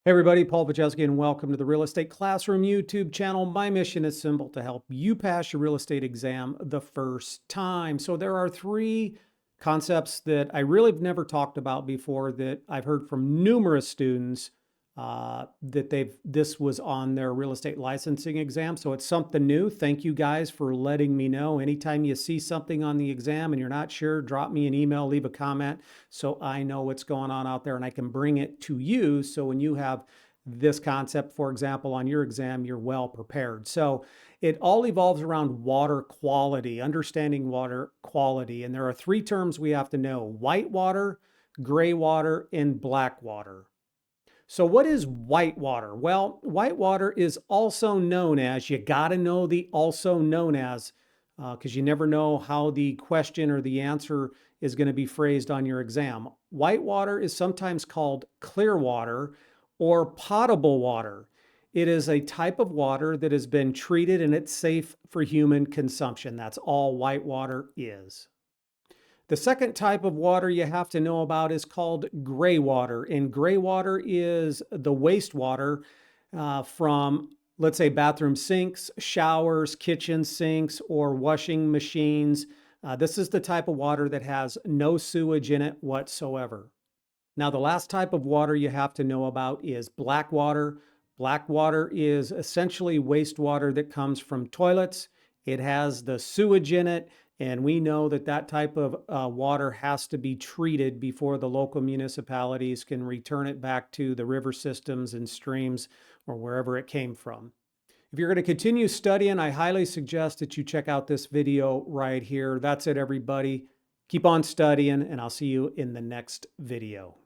Hey everybody, Paul Wachowski, and welcome to the Real Estate Classroom YouTube channel. My mission is simple: to help you pass your real estate exam the first time. So there are three concepts that I really have never talked about before that I've heard from numerous students that this was on their real estate licensing exam. So it's something new. Thank you guys for letting me know. Anytime you see something on the exam and you're not sure, drop me an email, leave a comment so I know what's going on out there and I can bring it to you. So when you have this concept, for example, on your exam, you're well prepared. So it all evolves around water quality, understanding water quality. And there are three terms we have to know: whitewater, graywater, and blackwater. So what is whitewater? Well, whitewater is also known as, you got to know the also known as, because you never know how the question or the answer is going to be phrased on your exam. Whitewater is sometimes called clear water or potable water. It is a type of water that has been treated and it's safe for human consumption. That's all whitewater is. The second type of water you have to know about is called gray water. And gray water is the wastewater from, let's say, bathroom sinks, showers, kitchen sinks, or washing machines. This is the type of water that has no sewage in it whatsoever. Now, the last type of water you have to know about is black water. Black water is essentially wastewater that comes from toilets. It has the sewage in it, and we know that that type of water has to be treated before the local municipalities can return it back to the river systems and streams or wherever it came from. If you're going to continue studying, I highly suggest that you check out this video right here. That's it, everybody. Keep on studying, and I'll see you in the next video.